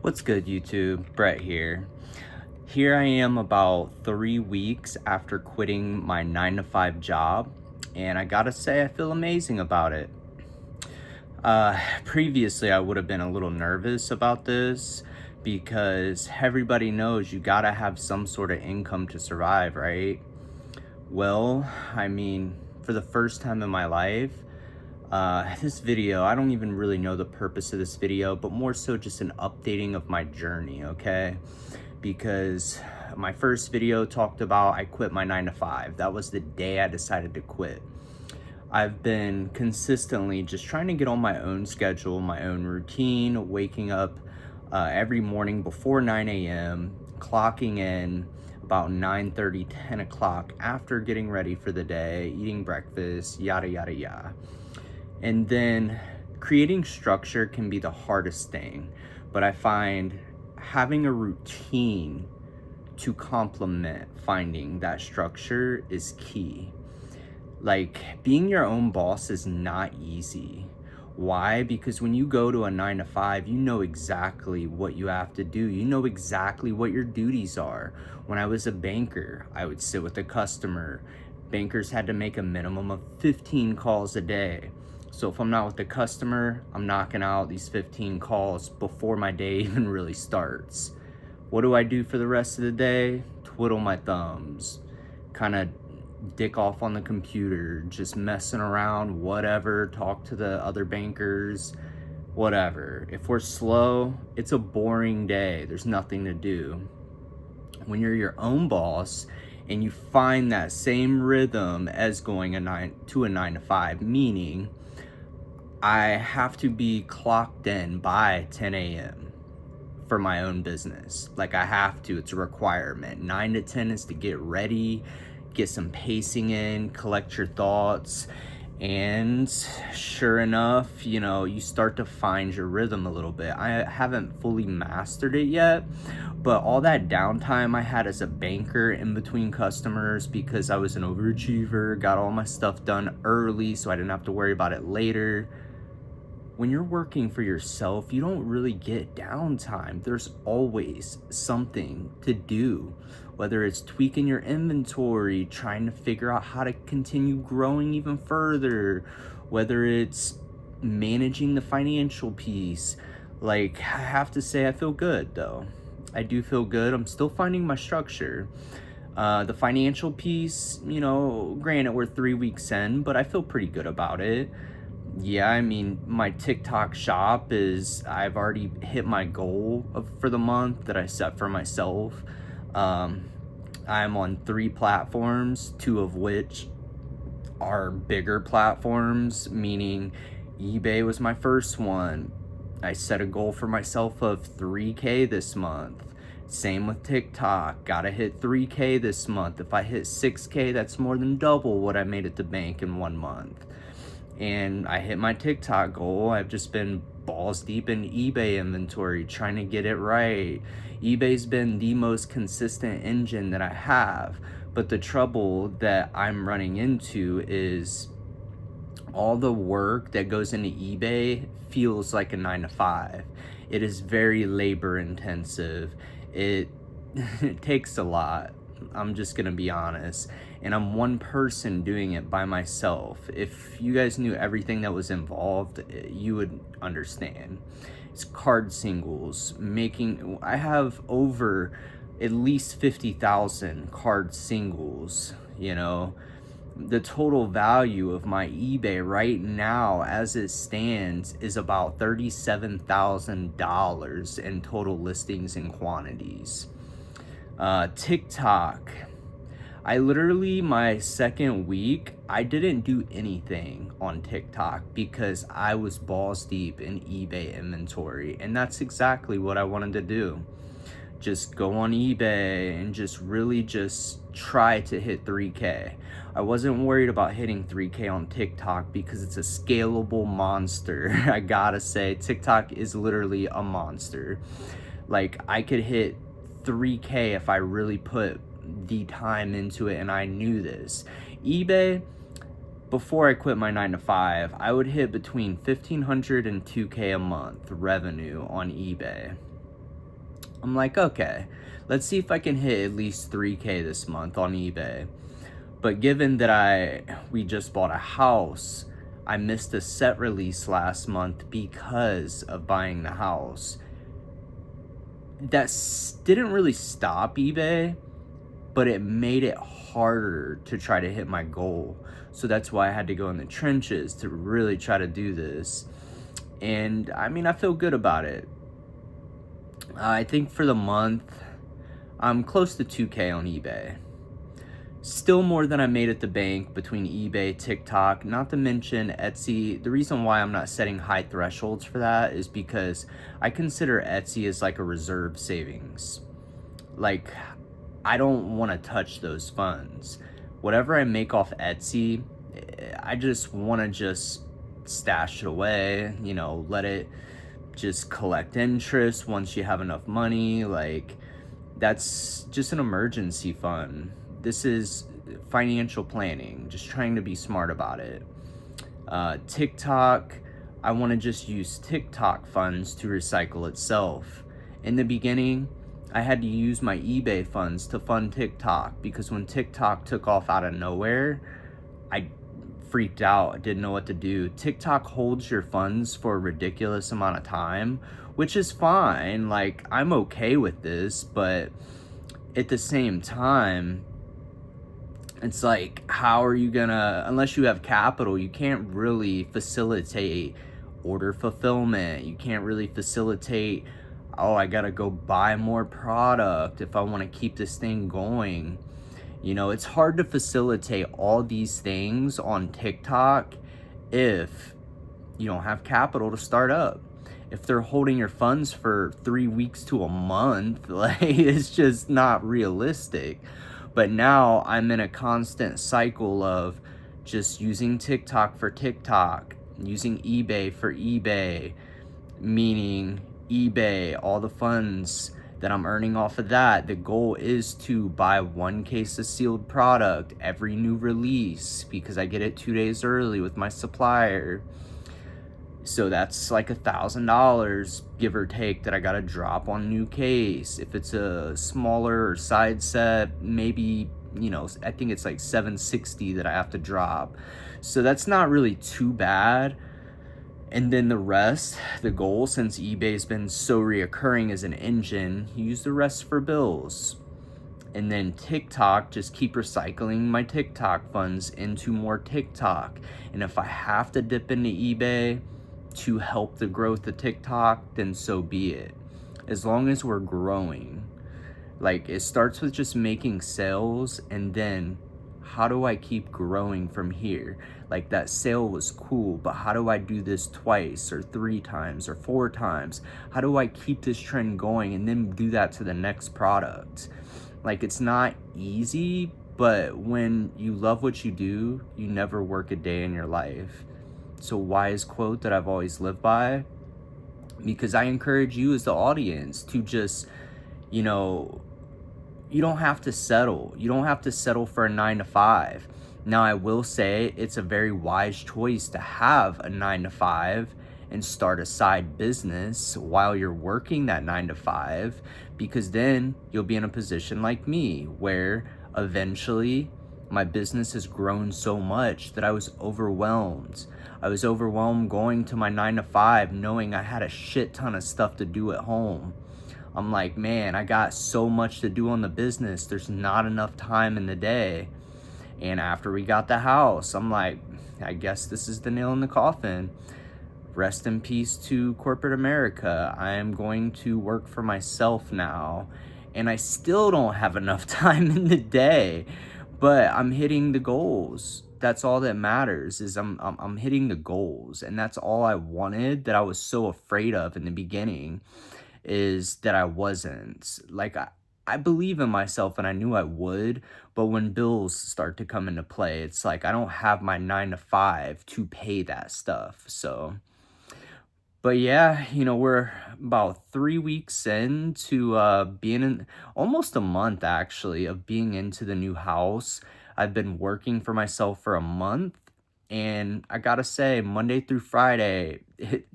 What's good, YouTube? Brett here. Here I am about 3 weeks after quitting my 9 to 5 job, and I gotta say, I feel amazing about it. Previously, I would have been a little nervous about this because everybody knows you gotta have some sort of income to survive, right? Well, I mean, for the first time in my life, this video, I don't even really know the purpose of this video, but more so just an updating of my journey, okay? Because my first video talked about I quit my 9 to 5. That was the day I decided to quit. I've been consistently just trying to get on my own schedule, my own routine, waking up every morning before 9 a.m., clocking in about 9:30, 10 o'clock after getting ready for the day, eating breakfast, yada, yada, yada. And then creating structure can be the hardest thing, but I find having a routine to complement finding that structure is key. Like, being your own boss is not easy. Why? Because when you go to a 9 to 5, you know exactly what you have to do. You know exactly what your duties are. When I was a banker, I would sit with a customer. Bankers had to make a minimum of 15 calls a day. So if I'm not with the customer, I'm knocking out these 15 calls before my day even really starts. What do I do for the rest of the day? Twiddle my thumbs, kind of dick off on the computer, just messing around, whatever, talk to the other bankers, whatever. If we're slow, it's a boring day. There's nothing to do. When you're your own boss and you find that same rhythm as going a 9 to 5, meaning I have to be clocked in by 10 a.m. for my own business. Like, I have to, it's a requirement. 9 to 10 is to get ready, get some pacing in, collect your thoughts. And sure enough, you start to find your rhythm a little bit. I haven't fully mastered it yet, but all that downtime I had as a banker in between customers, because I was an overachiever, got all my stuff done early so I didn't have to worry about it later. When you're working for yourself, you don't really get downtime. There's always something to do, whether it's tweaking your inventory, trying to figure out how to continue growing even further, whether it's managing the financial piece. Like, I have to say, I feel good though. I do feel good. I'm still finding my structure. The financial piece, granted, we're 3 weeks in, but I feel pretty good about it. Yeah, I mean, my TikTok shop I've already hit my goal for the month that I set for myself. Um, I'm on 3 platforms, two of which are bigger platforms, meaning eBay was my first one. I set a goal for myself of 3K this month. Same with TikTok, gotta hit 3K this month. If I hit 6K, that's more than double what I made at the bank in 1 month. And I hit my TikTok goal. I've just been balls deep in eBay inventory, trying to get it right. eBay's been the most consistent engine that I have, but the trouble that I'm running into is all the work that goes into eBay feels like a 9 to 5. It is very labor intensive. It it takes a lot. I'm just gonna be honest. And I'm one person doing it by myself. If you guys knew everything that was involved, you would understand. It's card singles, I have over at least 50,000 card singles, The total value of my eBay right now, as it stands, is about $37,000 in total listings and quantities. TikTok. My second week, I didn't do anything on TikTok because I was balls deep in eBay inventory. And that's exactly what I wanted to do. Just go on eBay and just really just try to hit 3K. I wasn't worried about hitting 3K on TikTok because it's a scalable monster. I gotta say, TikTok is literally a monster. Like, I could hit 3K if I really put the time into it, and I knew this. eBay, before I quit my 9 to 5, I would hit between 1,500 and 2K a month revenue on eBay. I'm like, okay, let's see if I can hit at least 3K this month on eBay. But given that we just bought a house, I missed a set release last month because of buying the house. Didn't really stop eBay, but it made it harder to try to hit my goal. So that's why I had to go in the trenches to really try to do this. And I mean, I feel good about it. I think for the month, I'm close to 2K on eBay. Still more than I made at the bank between eBay, TikTok, not to mention Etsy. The reason why I'm not setting high thresholds for that is because I consider Etsy as like a reserve savings. Like, I don't want to touch those funds. Whatever I make off Etsy, I just want to just stash it away, let it just collect interest once you have enough money. Like, that's just an emergency fund. This is financial planning, just trying to be smart about it. TikTok, I want to just use TikTok funds to recycle itself. In the beginning, I had to use my eBay funds to fund TikTok because when TikTok took off out of nowhere, I freaked out. I didn't know what to do. TikTok holds your funds for a ridiculous amount of time, which is fine. Like, I'm okay with this, but at the same time, it's like, how are you gonna, unless you have capital, you can't really facilitate order fulfillment. You can't really facilitate, oh, I gotta go buy more product if I wanna keep this thing going. It's hard to facilitate all these things on TikTok if you don't have capital to start up. If they're holding your funds for 3 weeks to a month, like, it's just not realistic. But now I'm in a constant cycle of just using TikTok for TikTok, using eBay for eBay, meaning eBay, all the funds that I'm earning off of that. The goal is to buy 1 case of sealed product every new release because I get it 2 days early with my supplier. So that's like $1,000, give or take, that I gotta drop on new case. If it's a smaller side set, maybe, I think it's like 760 that I have to drop. So that's not really too bad. And then the rest, the goal, since eBay's been so reoccurring as an engine, use the rest for bills. And then TikTok, just keep recycling my TikTok funds into more TikTok. And if I have to dip into eBay to help the growth of TikTok, then so be it. As long as we're growing. Like, it starts with just making sales, and then how do I keep growing from here? Like, that sale was cool, but how do I do this twice or 3 times or 4 times? How do I keep this trend going and then do that to the next product? Like, it's not easy, but when you love what you do, you never work a day in your life. So, wise quote that I've always lived by, because I encourage you as the audience to just, you know, you don't have to settle. You don't have to settle for a 9 to 5. Now, I will say it's a very wise choice to have a 9 to 5 and start a side business while you're working that 9 to 5, because then you'll be in a position like me where eventually my business has grown so much that I was overwhelmed. I was overwhelmed going to my 9 to 5 knowing I had a shit ton of stuff to do at home. I'm like, man, I got so much to do on the business. There's not enough time in the day. And after we got the house, I'm like, I guess this is the nail in the coffin. Rest in peace to corporate America. I am going to work for myself now. And I still don't have enough time in the day, but I'm hitting the goals. That's all that matters, is I'm hitting the goals. And that's all I wanted, that I was so afraid of in the beginning, is that I wasn't. Like, I believe in myself and I knew I would, but when bills start to come into play, it's like I don't have my 9 to 5 to pay that stuff. So, but yeah, we're about 3 weeks into being in, almost a month actually, of being into the new house. I've been working for myself for a month, and I gotta say, Monday through Friday,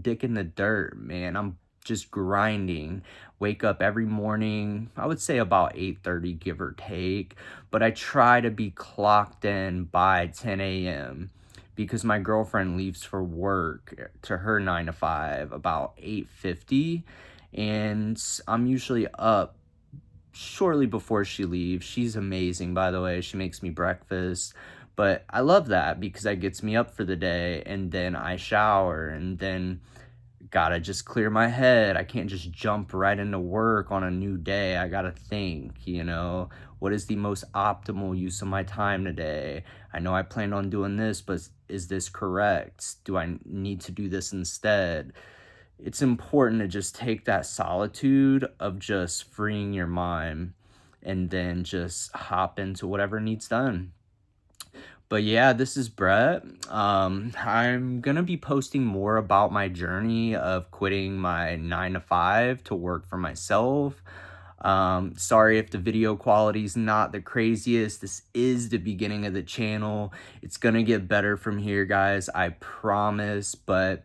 dick in the dirt, man. I'm just grinding. Wake up every morning, I would say about 8:30, give or take, but I try to be clocked in by 10 a.m. because my girlfriend leaves for work to her 9 to 5 about 8:50, and I'm usually up shortly before she leaves. She's amazing, by the way. She makes me breakfast. But I love that because that gets me up for the day, and then I shower, and then gotta just clear my head. I can't just jump right into work on a new day. I gotta think, what is the most optimal use of my time today? I know I planned on doing this, but is this correct? Do I need to do this instead? It's important to just take that solitude of just freeing your mind and then just hop into whatever needs done. But yeah, this is Brett. I'm gonna be posting more about my journey of quitting my 9 to 5 to work for myself. Sorry if the video quality is not the craziest. This is the beginning of the channel. It's gonna get better from here, guys. I promise. But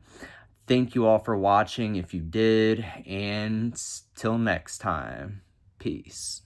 thank you all for watching if you did, and till next time, peace.